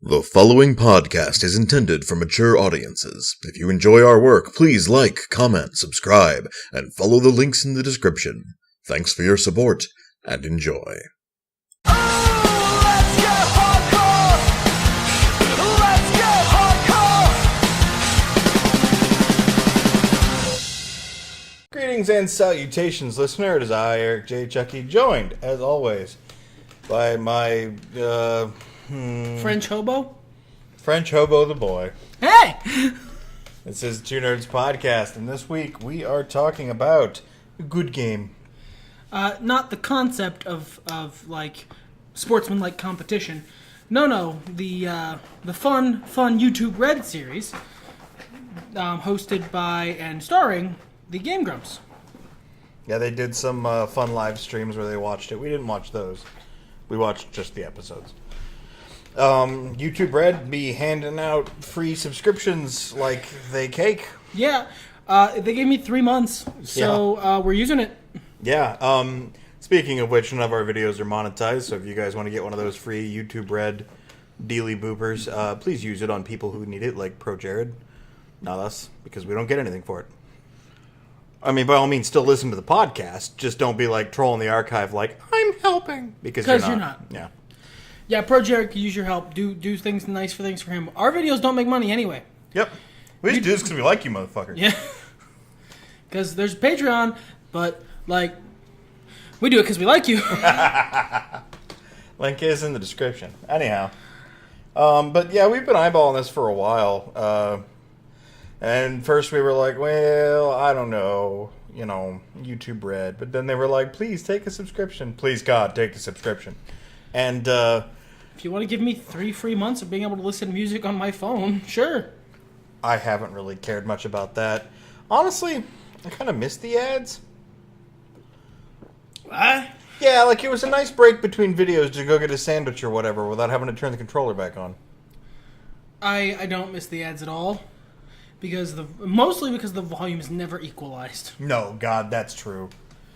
The following podcast is intended for mature audiences. If you enjoy our work, please like, comment, subscribe, and follow the links in the description. Thanks for your support, and enjoy. Greetings and salutations, listener. It is I, Eric J. Chucci, joined, as always, by my, French hobo? French hobo the boy. Hey! This is Two Nerds Podcast, and this week we are talking about a good game. Not the concept of like, sportsman-like competition. No, the fun YouTube Red series, hosted by and starring the Game Grumps. Yeah, they did some fun live streams where they watched it. We didn't watch those. We watched just the episodes. YouTube Red be handing out free subscriptions like they cake. Yeah, they gave me 3 months, so we're using it. Yeah, speaking of which, none of our videos are monetized, so if you guys want to get one of those free YouTube Red dealy boopers, please use it on people who need it, like Pro Jared. Not us, because we don't get anything for it. I mean, by all means, still listen to the podcast. Just don't be, like, trolling the archive like, I'm helping. Because you're not. Yeah. Yeah, Pro Jared could use your help. Do things nice for things for him. Our videos don't make money anyway. Yep. We just do this because we like you, motherfucker. Yeah. Because there's Patreon, but, like, we do it because we like you. Link is in the description. Anyhow. But, yeah, we've been eyeballing this for a while. And first we were like, well, I don't know, YouTube Red. But then they were like, please take a subscription. Please, God, take the subscription. And, if you want to give me 3 free months of being able to listen to music on my phone, sure. I haven't really cared much about that. Honestly, I kind of missed the ads. What? Yeah, like it was a nice break between videos to go get a sandwich or whatever without having to turn the controller back on. I don't miss the ads at all. Mostly because the volume is never equalized. No, God, that's true.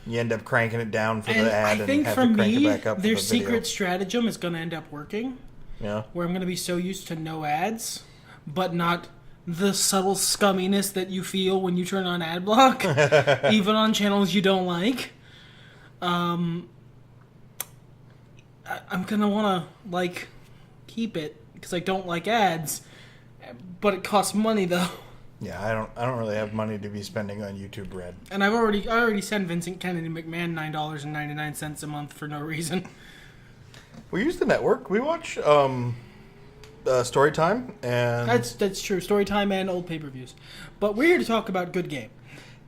You end up cranking it down for the ad and have to crank me, it back up for the their video. secret stratagem is going to end up working. Yeah. Where I'm going to be so used to no ads, but not the subtle scumminess that you feel when you turn on ad block, even on channels you don't like. I'm going to want to, keep it, because I don't like ads, but it costs money, though. Yeah, I don't really have money to be spending on YouTube Red. And I already sent Vincent Kennedy McMahon $9.99 a month for no reason. We use the network. We watch Storytime and That's true. Storytime and old pay-per-views. But we're here to talk about Good Game.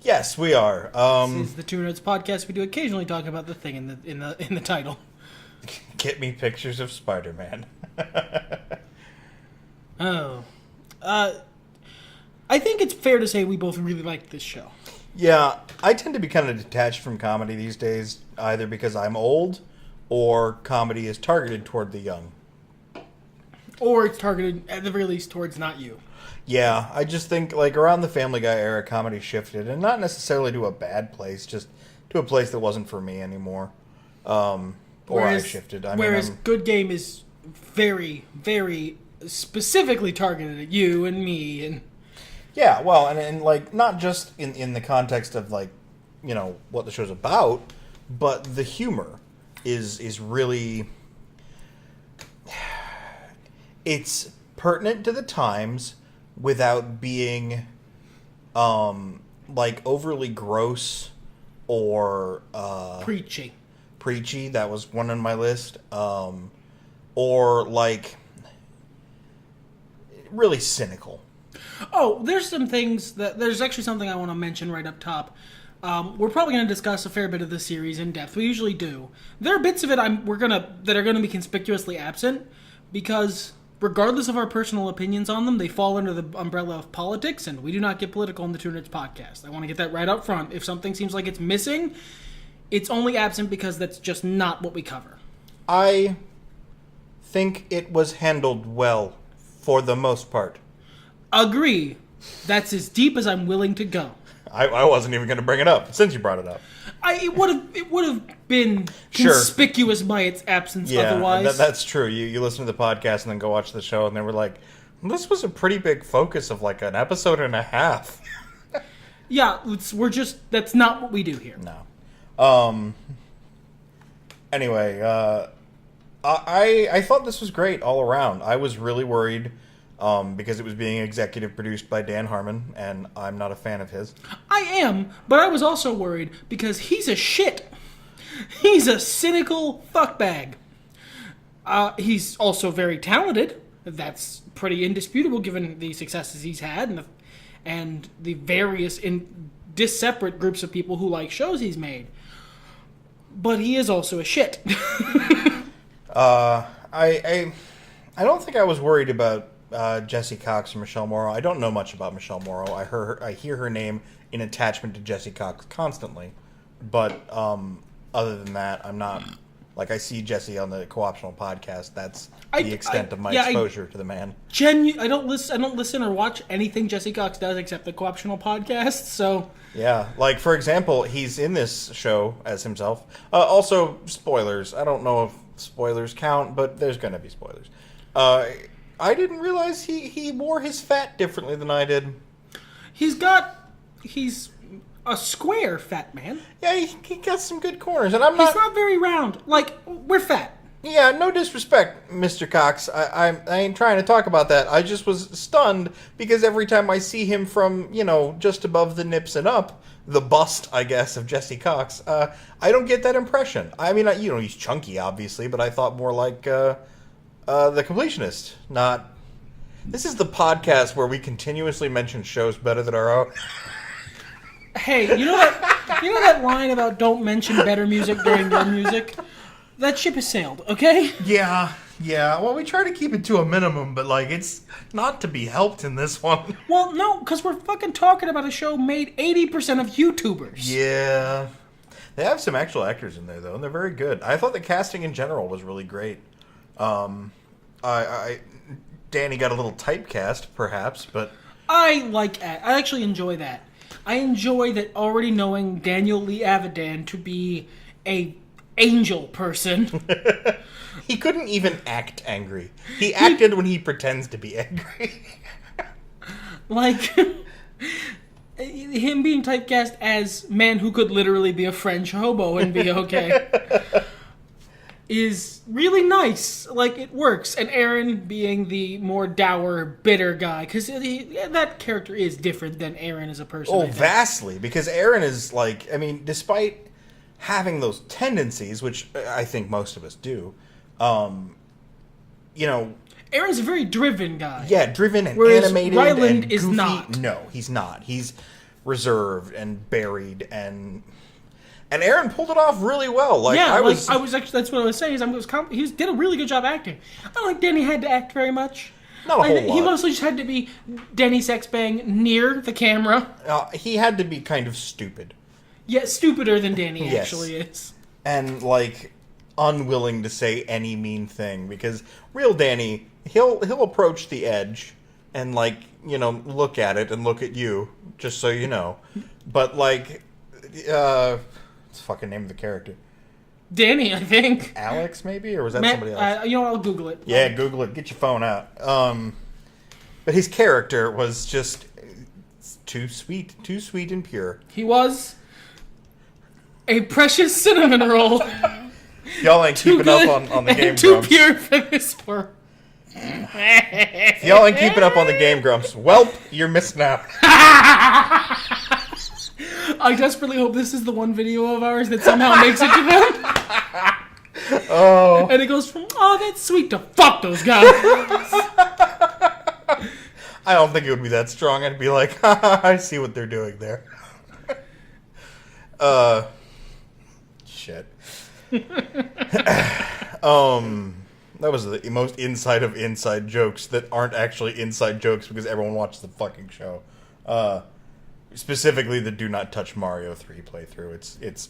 Yes, we are. This is the Two Nerds Podcast. We do occasionally talk about the thing in the title. Get me pictures of Spider-Man. Oh. I think it's fair to say we both really like this show. Yeah, I tend to be kind of detached from comedy these days, either because I'm old or comedy is targeted toward the young. Or it's targeted, at the very least, towards not you. Yeah, I just think, around the Family Guy era, comedy shifted, and not necessarily to a bad place, just to a place that wasn't for me anymore. I shifted. Whereas Good Game is very, very specifically targeted at you and me, and... Yeah, well, and not just in the context of, what the show's about, but the humor is really... It's pertinent to the times without being, overly gross or... preachy. Preachy, that was one on my list. Or, really cynical. Oh, there's actually something I want to mention right up top. We're probably going to discuss a fair bit of the series in depth. We usually do. There are bits of it that are going to be conspicuously absent because regardless of our personal opinions on them, they fall under the umbrella of politics, and we do not get political in the Two Nerds Podcast. I want to get that right up front. If something seems like it's missing, it's only absent because that's just not what we cover. I think it was handled well for the most part. Agree, That's as deep as I'm willing to go. I wasn't even going to bring it up since you brought it up. It would have been Sure. conspicuous by its absence otherwise. That's true. You listen to the podcast and then go watch the show, and they were like, this was a pretty big focus of like an episode and a half. Yeah, that's not what we do here. No. Anyway, I thought this was great all around. I was really worried because it was being executive produced by Dan Harmon, and I'm not a fan of his. I am, but I was also worried because he's a shit. He's a cynical fuckbag. He's also very talented. That's pretty indisputable given the successes he's had and the various separate groups of people who like shows he's made. But he is also a shit. I don't think I was worried about Jesse Cox or Michelle Morrow. I don't know much about Michelle Morrow. I hear her name in attachment to Jesse Cox constantly, but other than that, I'm not. Like, I see Jesse on the Co-optional podcast. That's the extent of my exposure to the man. I don't listen or watch anything Jesse Cox does except the Co-optional podcast. So yeah, like for example, he's in this show as himself. Also, spoilers. I don't know if spoilers count, but there's gonna be spoilers. I didn't realize he wore his fat differently than I did. He's a square fat man. Yeah, he got some good corners, and He's not very round. Like, we're fat. Yeah, no disrespect, Mr. Cox. I ain't trying to talk about that. I just was stunned because every time I see him from, just above the nips and up, the bust, I guess, of Jesse Cox, I don't get that impression. I mean, he's chunky, obviously, but I thought more like the Completionist, not... This is the podcast where we continuously mention shows better than our own. Hey, you know that line about don't mention better music during your music? That ship has sailed, okay? Yeah. Well, we try to keep it to a minimum, but, it's not to be helped in this one. Well, no, because we're fucking talking about a show made 80% of YouTubers. Yeah. They have some actual actors in there, though, and they're very good. I thought the casting in general was really great. Danny got a little typecast, perhaps, but... I actually enjoy that. I enjoy that already knowing Daniel Lee Avidan to be a angel person. He couldn't even act angry. He acted when he pretends to be angry. Him being typecast as man who could literally be a French hobo and be okay is really nice. It works. And Aaron being the more dour, bitter guy, because that character is different than Aaron as a person. Oh, vastly. Because Aaron is despite having those tendencies, which I think most of us do, Aaron's a very driven guy. Yeah, driven and whereas animated Ryland and is goofy. not. No, he's not. He's reserved and buried and Aaron pulled it off really well. That's what I was saying. He did a really good job acting. I don't think Denny had to act very much. Not a whole lot. He mostly just had to be Denny Sexbang near the camera. He had to be kind of stupid. Yeah, stupider than Danny actually is. And, unwilling to say any mean thing. Because real Danny, he'll approach the edge and, look at it and look at you, just so you know. But, what's the fucking name of the character? Danny, I think. Alex, maybe? Or was that somebody else? I'll Google it. Yeah, Google it. Get your phone out. But his character was just too sweet and pure. He was a precious cinnamon roll. Y'all ain't keeping up on the Game Grumps. Too pure for this world. If y'all ain't keeping up on the Game Grumps, welp, you're missing out. I desperately hope this is the one video of ours that somehow makes it to them. Oh. And it goes from, oh, that's sweet, to fuck those guys. I don't think it would be that strong. I'd be like, I see what they're doing there. Shit. That was the most inside of inside jokes that aren't actually inside jokes because everyone watches the fucking show. Specifically the Do Not Touch Mario 3 playthrough. It's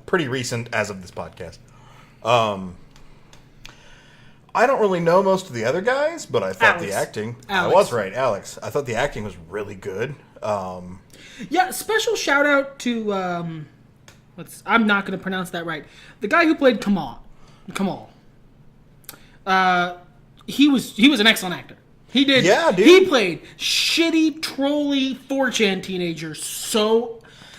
pretty recent as of this podcast. I don't really know most of the other guys, but I thought the acting... Alex. I was right, Alex. I thought the acting was really good. Yeah, special shout out to... I'm not going to pronounce that right. The guy who played Kamal. He was an excellent actor. He did. Yeah, dude. He played shitty, trolly 4chan teenager so...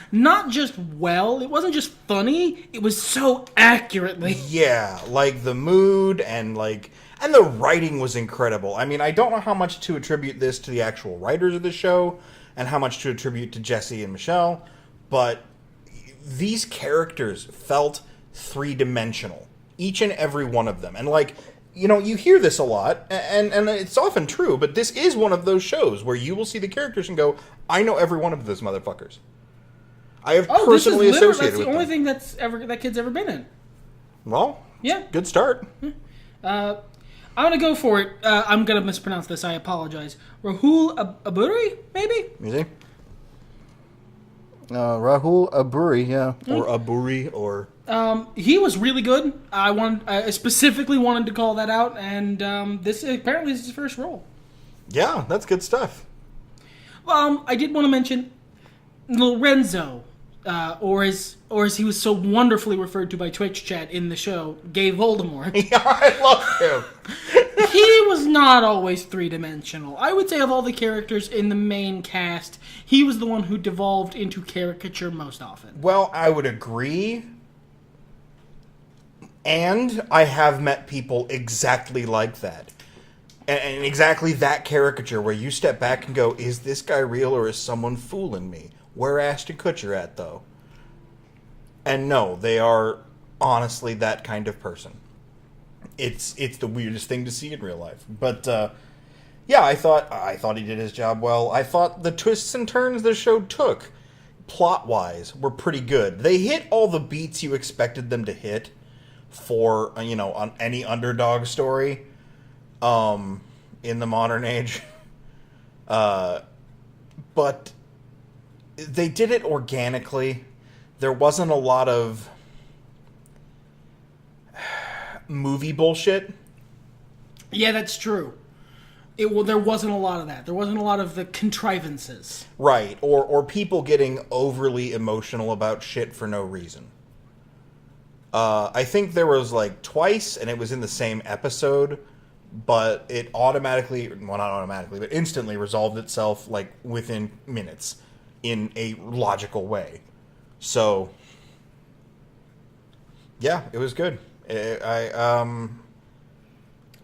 Not just well, it wasn't just funny, it was so accurately. Yeah, like the mood and the writing was incredible. I mean, I don't know how much to attribute this to the actual writers of the show and how much to attribute to Jesse and Michelle, but these characters felt three-dimensional, each and every one of them. And you hear this a lot, and it's often true, but this is one of those shows where you will see the characters and go, I know every one of those motherfuckers. I have personally associated with them. That's the only thing that kid's ever been in. Well, yeah, good start. I'm gonna go for it. I'm gonna mispronounce this. I apologize. Rahul Aburi, maybe. You see? Rahul Aburi, yeah, or Aburi, or. He was really good. I specifically wanted to call that out, and this apparently is his first role. Yeah, that's good stuff. I did want to mention Lorenzo. Or as he was so wonderfully referred to by Twitch chat in the show, Gay Voldemort. Yeah, I love him. He was not always three-dimensional. I would say of all the characters in the main cast, he was the one who devolved into caricature most often. Well, I would agree. And I have met people exactly like that. And exactly that caricature where you step back and go, is this guy real or is someone fooling me? Where Ashton Kutcher at, though? And no, they are honestly that kind of person. It's the weirdest thing to see in real life. But, yeah, I thought he did his job well. I thought the twists and turns the show took, plot-wise, were pretty good. They hit all the beats you expected them to hit for, on any underdog story in the modern age. But... they did it organically. There wasn't a lot of movie bullshit. Yeah, that's true. There wasn't a lot of that. There wasn't a lot of the contrivances. Right, or people getting overly emotional about shit for no reason. I think there was twice, and it was in the same episode, but it automatically, well, not automatically, but instantly resolved itself within minutes. In a logical way. So, yeah, it was good.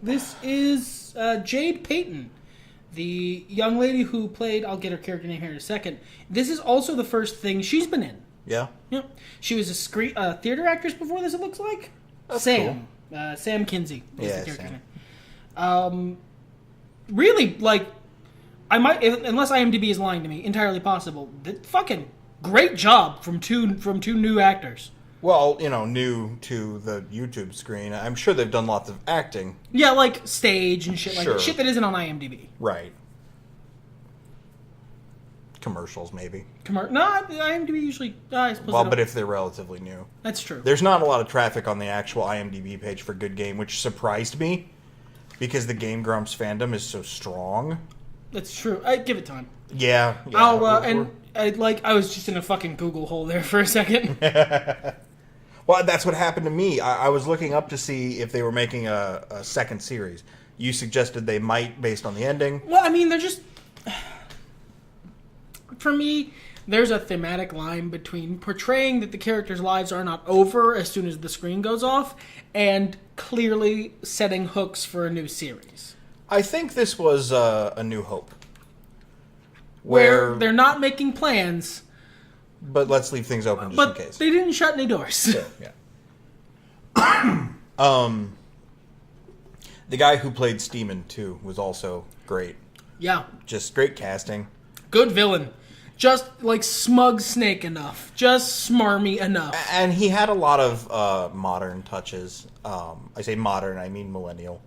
This is Jade Payton, the young lady who played... I'll get her character name here in a second. This is also the first thing she's been in. Yeah? Yeah. She was a theater actress before this, it looks like. That's Sam. Cool. Sam Kinsey is the character's Sam. name. Really, I might, unless IMDb is lying to me, entirely possible. Fucking great job from two new actors. Well, new to the YouTube screen. I'm sure they've done lots of acting. Yeah, stage and shit Sure. that. Shit that isn't on IMDb. Right. Commercials, maybe. No, IMDb usually... I suppose well, but if they're relatively new. That's true. There's not a lot of traffic on the actual IMDb page for Good Game, which surprised me. Because the Game Grumps fandom is so strong. That's true. I give it time. Yeah. I was just in a fucking Google hole there for a second. Well, that's what happened to me. I was looking up to see if they were making a second series. You suggested they might, based on the ending. Well, I mean, they're just... For me, there's a thematic line between portraying that the characters' lives are not over as soon as the screen goes off, and clearly setting hooks for a new series. I think this was A New Hope. Where they're not making plans. But let's leave things open just in case. They didn't shut any doors. Yeah. The guy who played Steeman, too, was also great. Yeah. Just great casting. Good villain. Just, smug snake enough. Just smarmy enough. And he had a lot of modern touches. I say modern, I mean millennial.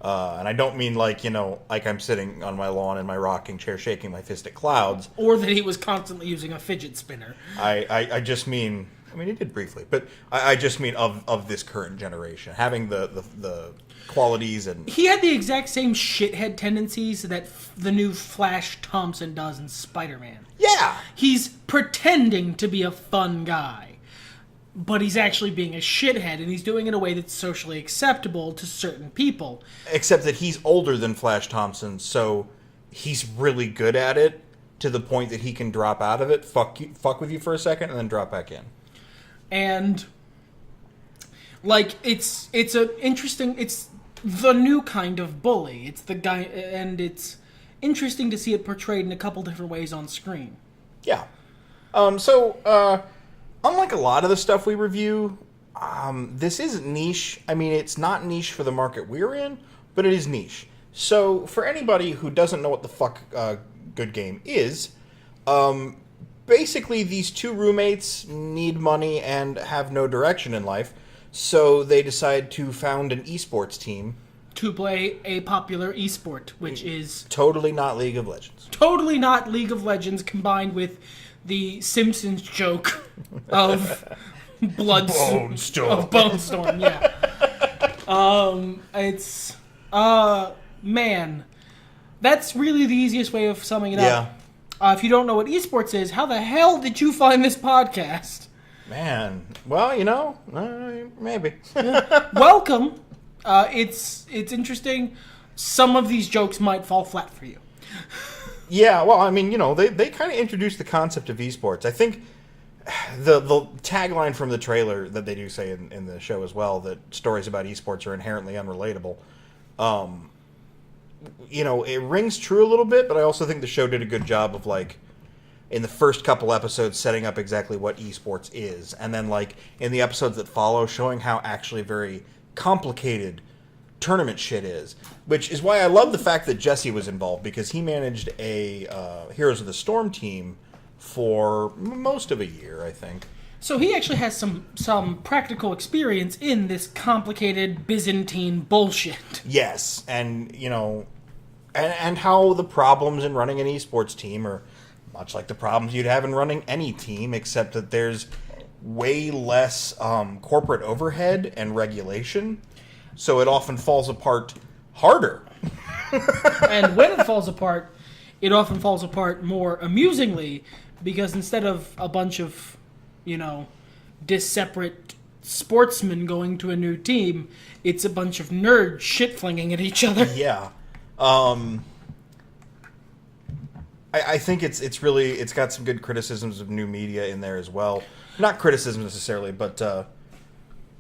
And I don't mean I'm sitting on my lawn in my rocking chair shaking my fist at clouds. Or that he was constantly using a fidget spinner. I just mean, he did briefly, but I just mean of this current generation. Having the qualities. And he had the exact same shithead tendencies that the new Flash Thompson does in Spider-Man. Yeah. He's pretending to be a fun guy, but he's actually being a shithead, and he's doing it in a way that's socially acceptable to certain people. Except that he's older than Flash Thompson, so he's really good at it to the point that he can drop out of it, fuck with you for a second, and then drop back in. And like it's the new kind of bully. It's the guy, and it's interesting to see it portrayed in a couple different ways on screen. Yeah. Unlike a lot of the stuff we review, this is niche. I mean, it's not niche for the market we're in, but it is niche. So, for anybody who doesn't know what the fuck Good Game is, basically these two roommates need money and have no direction in life, so they decide to found an esports team. To play a popular esport, which is... Totally not League of Legends. Totally not League of Legends, combined with the Simpsons joke of Bone Storm. Of Bone Storm, yeah. It's... man. That's really the easiest way of summing it up. If you don't know what esports is, how the hell did you find this podcast? Man. Well, maybe. Welcome. It's interesting. Some of these jokes might fall flat for you. Yeah, well, I mean, they kind of introduced the concept of esports. I think the tagline from the trailer that they do say in the show as well, that stories about esports are inherently unrelatable. It rings true a little bit, but I also think the show did a good job of, like, in the first couple episodes setting up exactly what esports is, and then, like, in the episodes that follow showing how actually very complicated tournament shit is, which is why I love the fact that Jesse was involved, because he managed a Heroes of the Storm team for most of a year, I think. So he actually has some practical experience in this complicated Byzantine bullshit. Yes, and and how the problems in running an esports team are much like the problems you'd have in running any team, except that there's way less corporate overhead and regulation, so it often falls apart harder. And when it falls apart, it often falls apart more amusingly, because instead of a bunch of, disseparate sportsmen going to a new team, it's a bunch of nerds shit-flinging at each other. Yeah. I think it's got some good criticisms of new media in there as well. Not criticisms necessarily, but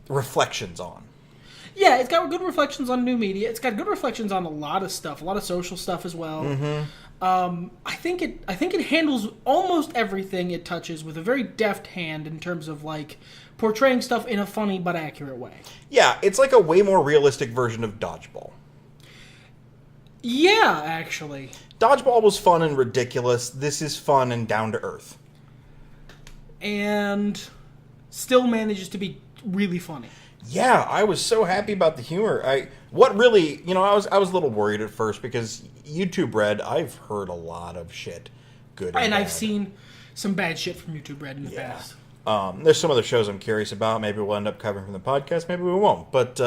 reflections on. Yeah, it's got good reflections on new media. It's got good reflections on a lot of stuff, a lot of social stuff as well. Mm-hmm. I think it handles almost everything it touches with a very deft hand in terms of, like, portraying stuff in a funny but accurate way. Yeah, it's like a way more realistic version of Dodgeball. Yeah, actually. Dodgeball was fun and ridiculous. This is fun and down to earth. And still manages to be really funny. Yeah, I was so happy about the humor. I was a little worried at first, because YouTube Red, I've heard a lot of shit, good and bad. I've seen some bad shit from YouTube Red in the past. There's some other shows I'm curious about. Maybe we'll end up covering from the podcast. Maybe we won't. But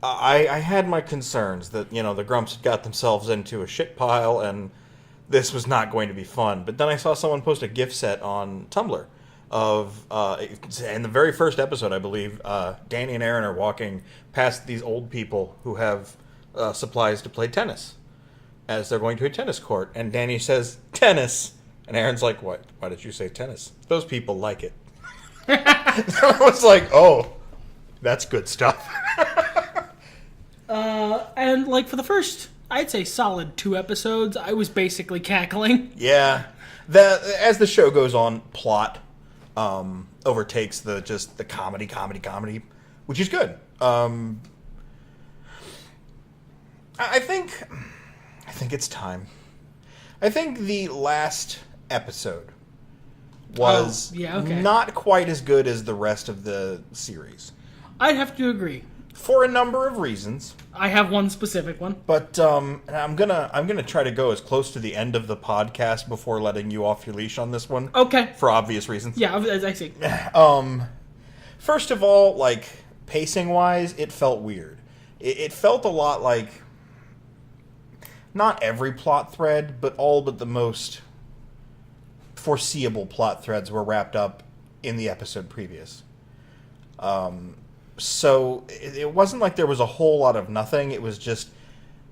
I had my concerns that, the Grumps had got themselves into a shit pile and this was not going to be fun. But then I saw someone post a GIF set on Tumblr of, in the very first episode, I believe, Danny and Aaron are walking past these old people who have supplies to play tennis as they're going to a tennis court. And Danny says, "Tennis." And Aaron's like, "What? Why did you say tennis? Those people like it." I was like, oh, that's good stuff. And, like, for the first, I'd say solid 2 episodes, I was basically cackling. Yeah. As the show goes on, plot overtakes the comedy, which is good. I think it's time. I think the last episode was not quite as good as the rest of the series. I'd have to agree. For a number of reasons. I have one specific one. But I'm gonna try to go as close to the end of the podcast before letting you off your leash on this one. Okay. For obvious reasons. Yeah, I see. First of all, like, pacing-wise, it felt weird. it felt a lot like not every plot thread, but all but the most foreseeable plot threads were wrapped up in the episode previous. So it wasn't like there was a whole lot of nothing. It was just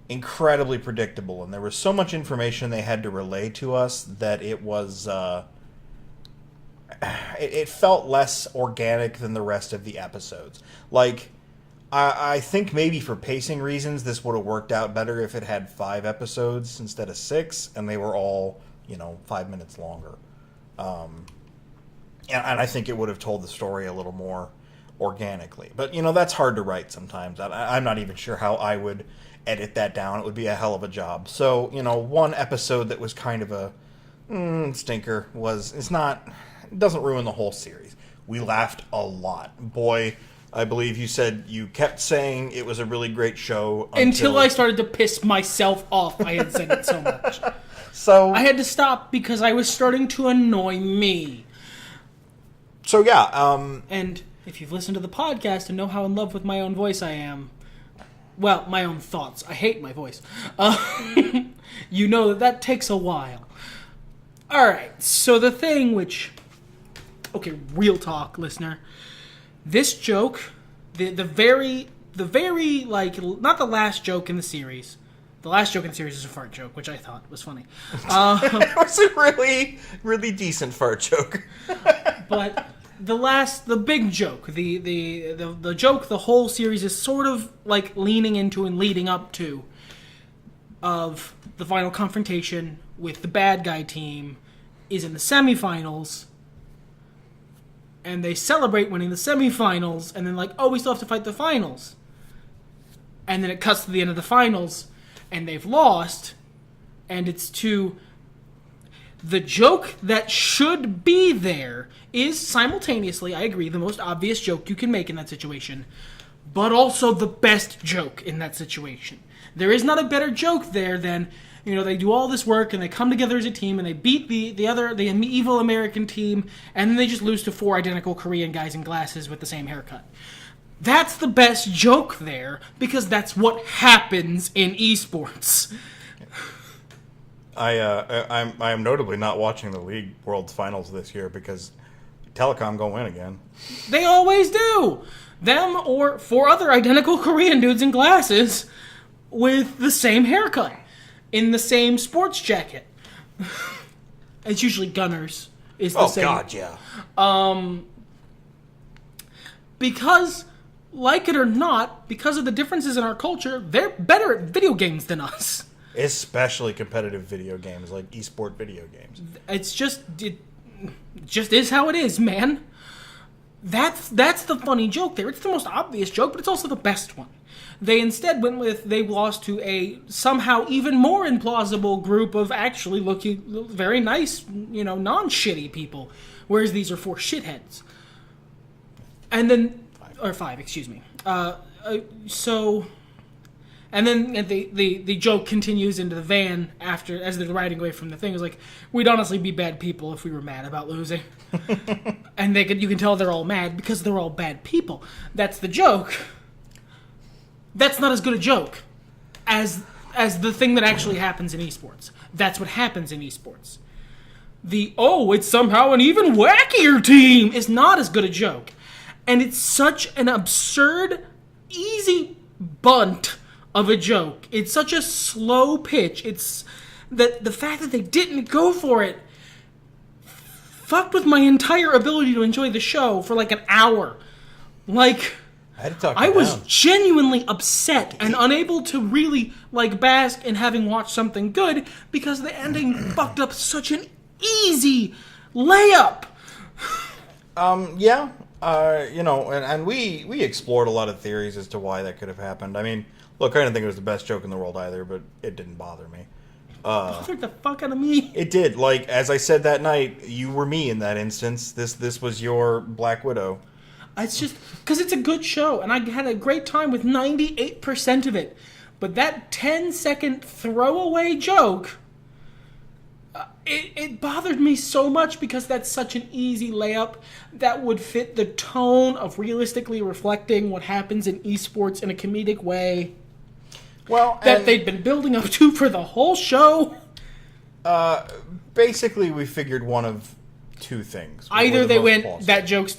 incredibly predictable, and there was so much information they had to relay to us that it was it felt less organic than the rest of the episodes. Like, I think maybe for pacing reasons this would have worked out better if it had 5 episodes instead of 6, and they were all 5 minutes longer. And I think it would have told the story a little more organically. But, that's hard to write sometimes. I'm not even sure how I would edit that down. It would be a hell of a job. So, one episode that was kind of a stinker it doesn't ruin the whole series. We laughed a lot. Boy, I believe you said you kept saying it was a really great show. Until I started to piss myself off. I had said it so much. So I had to stop because I was starting to annoy me. So, yeah. And if you've listened to the podcast and know how in love with my own voice I am, well, my own thoughts. I hate my voice. You know that takes a while. Alright, so the thing which... Okay, real talk, listener. This joke, the very, like, not the last joke in the series. The last joke in the series is a fart joke, which I thought was funny. It was a really, really decent fart joke. But the big joke, the joke the whole series is sort of, like, leaning into and leading up to, of the final confrontation with the bad guy team, is in the semifinals. And they celebrate winning the semifinals, and then like, oh, we still have to fight the finals. And then it cuts to the end of the finals, and they've lost, and it's to... The joke that should be there is simultaneously, I agree, the most obvious joke you can make in that situation, but also the best joke in that situation. There is not a better joke there than... they do all this work, and they come together as a team, and they beat the evil American team, and then they just lose to 4 identical Korean guys in glasses with the same haircut. That's the best joke there, because that's what happens in esports. I am notably not watching the League World Finals this year, because Telecom gonna win again. They always do! Them or 4 other identical Korean dudes in glasses with the same haircut. In the same sports jacket. It's usually Gunners. Is the same. Oh, God, yeah. Because, like it or not, because of the differences in our culture, they're better at video games than us. Especially competitive video games, like esport video games. It just is how it is, man. That's the funny joke there. It's the most obvious joke, but it's also the best one. They instead went with, they lost to a somehow even more implausible group of actually looking very nice, non-shitty people. Whereas these are 4 shitheads. And then, or 5, excuse me. And then the joke continues into the van after, as they're riding away from the thing. It's like, we'd honestly be bad people if we were mad about losing. And you can tell they're all mad because they're all bad people. That's the joke. That's not as good a joke as the thing that actually happens in esports. That's what happens in esports. It's somehow an even wackier team is not as good a joke. And it's such an absurd, easy bunt of a joke. It's such a slow pitch. It's that the fact that they didn't go for it fucked with my entire ability to enjoy the show for like an hour. Like... I was genuinely upset and unable to really, bask in having watched something good because the ending fucked up such an easy layup. Yeah. And we explored a lot of theories as to why that could have happened. I mean, look, I didn't think it was the best joke in the world either, but it didn't bother me. Bothered the fuck out of me. It did. Like, as I said that night, you were me in that instance. This was your Black Widow. It's just because it's a good show, and I had a great time with 98% of it. But that 10-second throwaway joke, It bothered me so much because that's such an easy layup that would fit the tone of realistically reflecting what happens in esports in a comedic way. Well, that they'd been building up to for the whole show. Basically, we figured one of two things. Either they went, plausible. That joke's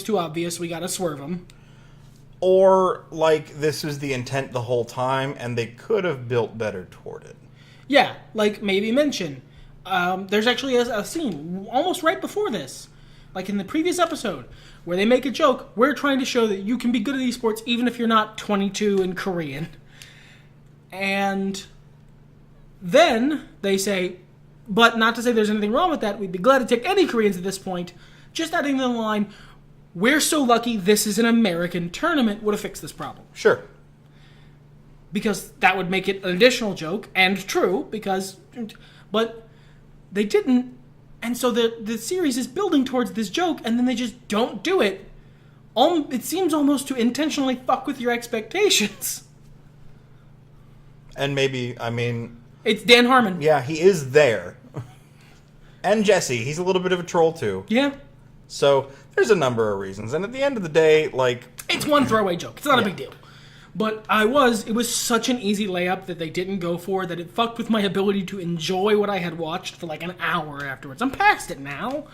too obvious, we gotta swerve them. Or, like, this was the intent the whole time, and they could have built better toward it. Yeah, like maybe mention. There's actually a scene almost right before this, like in the previous episode, where they make a joke. We're trying to show that you can be good at esports even if you're not 22 and Korean. And then they say, but not to say there's anything wrong with that. We'd be glad to take any Koreans at this point. Just adding the line, we're so lucky this is an American tournament, would have fixed this problem. Sure. Because that would make it an additional joke, and true, but they didn't, and so the series is building towards this joke, and then they just don't do it. It seems almost to intentionally fuck with your expectations. And maybe, I mean... It's Dan Harmon. Yeah, he is there. And Jesse, he's a little bit of a troll, too. Yeah. So, there's a number of reasons, and at the end of the day, like... It's one throwaway joke. It's not a big deal. But it was such an easy layup that they didn't go for, that it fucked with my ability to enjoy what I had watched for like an hour afterwards. I'm past it now,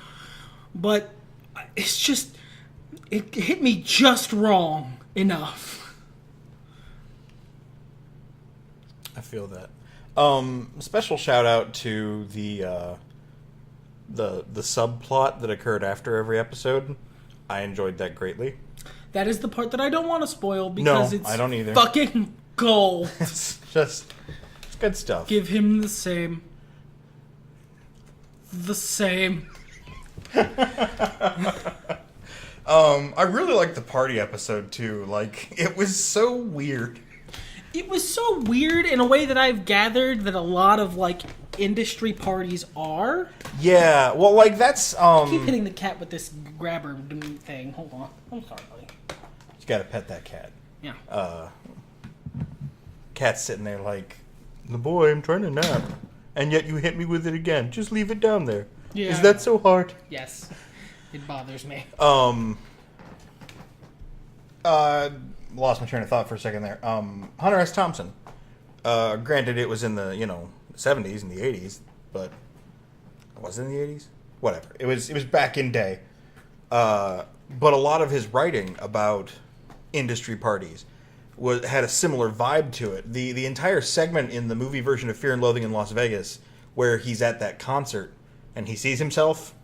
but it's just, it hit me just wrong enough. I feel that. Special shout out to the subplot that occurred after every episode. I enjoyed that greatly. That is the part that I don't want to spoil because it's I don't either. Fucking gold. It's good stuff. Give him the same. The same. I really liked the party episode too. Like, it was so weird. It was so weird in a way that I've gathered that a lot of like industry parties are. Yeah, well, like that's I keep hitting the cat with this grabber thing. Hold on. I'm sorry, buddy. You gotta pet that cat. Yeah. Cat's sitting there like, the boy, I'm trying to nap, and yet you hit me with it again. Just leave it down there. Yeah. Is that so hard? Yes. It bothers me. Lost my train of thought for a second there. Hunter S. Thompson. Granted, it was in the 70s and the 80s, but was it in the 80s? Whatever. It was back in day. But a lot of his writing about industry parties had a similar vibe to it. The entire segment in the movie version of Fear and Loathing in Las Vegas, where he's at that concert and he sees himself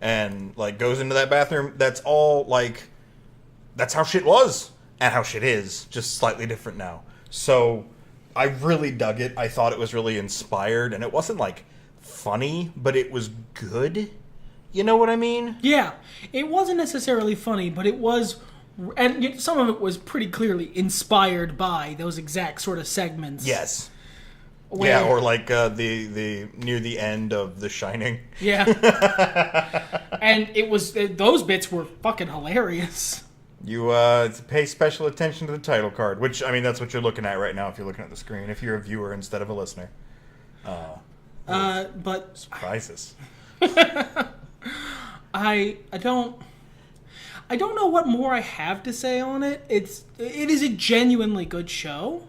and like goes into that bathroom, that's all like, that's how shit was and how shit is, just slightly different now. So I really dug it. I thought it was really inspired, and it wasn't like funny, but it was good. You know what I mean? Yeah. It wasn't necessarily funny, but it was, and some of it was pretty clearly inspired by those exact sort of segments. Yes. Yeah, or like the near the end of The Shining. Yeah. And it was, those bits were fucking hilarious. You pay special attention to the title card, which, I mean, that's what you're looking at right now if you're looking at the screen, if you're a viewer instead of a listener. But... Surprises. I don't know what more I have to say on it. It is a genuinely good show.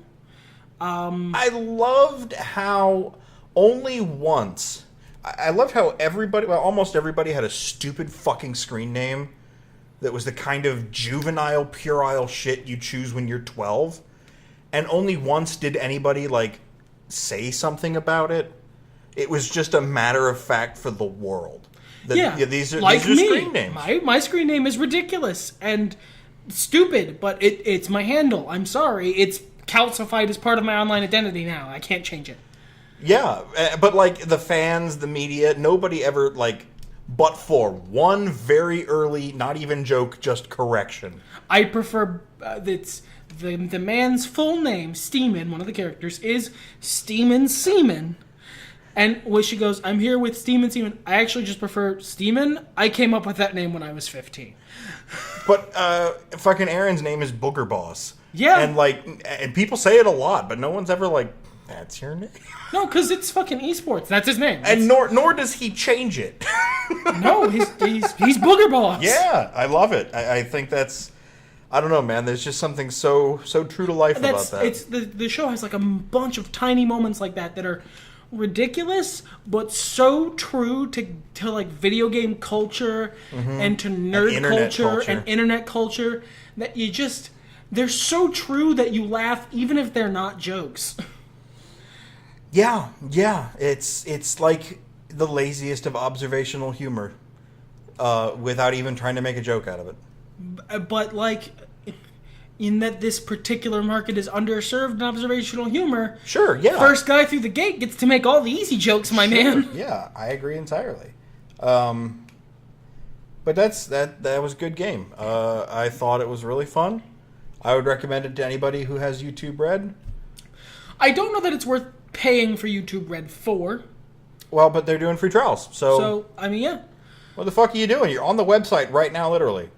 I loved how only once... I loved how almost everybody had a stupid fucking screen name that was the kind of juvenile, puerile shit you choose when you're 12. And only once did anybody, like, say something about it. It was just a matter of fact for the world. These are screen names. My screen name is ridiculous and stupid, but it's my handle. I'm sorry. It's calcified as part of my online identity now. I can't change it. Yeah, but, like, the fans, the media, nobody ever, like... But for one very early, not even joke, just correction. I prefer it's the man's full name, Steeman, one of the characters, is Steeman Seaman. And when she goes, I'm here with Steeman Seaman, I actually just prefer Steeman. I came up with that name when I was 15. But fucking Aaron's name is Booger Boss. Yeah. And, like, and people say it a lot, but no one's ever, like, That's your name? No, because it's fucking esports. That's his name. And nor does he change it. No, he's Booger Boss. Yeah, I love it. I think that's... I don't know, man. There's just something so true to life about that. It's the show has like a bunch of tiny moments like that are ridiculous, but so true to like video game culture and to nerd culture and internet culture that you just... They're so true that you laugh even if they're not jokes. Yeah. It's like the laziest of observational humor, without even trying to make a joke out of it. But like, in that this particular market is underserved in observational humor. Sure, yeah. First guy through the gate gets to make all the easy jokes, my man. Yeah, I agree entirely. But that was a good game. I thought it was really fun. I would recommend it to anybody who has YouTube Red. I don't know that it's worth paying for YouTube Red for. Well, but they're doing free trials, So, I mean, yeah. What the fuck are you doing? You're on the website right now, literally.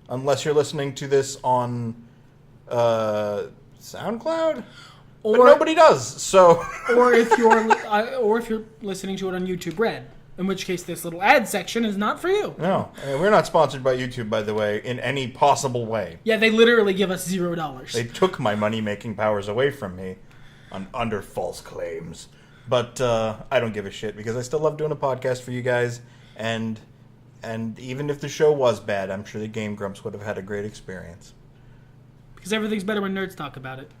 Unless you're listening to this on SoundCloud, but nobody does. So, or if you're listening to it on YouTube Red, in which case this little ad section is not for you. No, we're not sponsored by YouTube, by the way, in any possible way. Yeah, they literally give us $0. They took my money-making powers away from me under false claims. But I don't give a shit because I still love doing a podcast for you guys. And even if the show was bad, I'm sure the Game Grumps would have had a great experience. Because everything's better when nerds talk about it.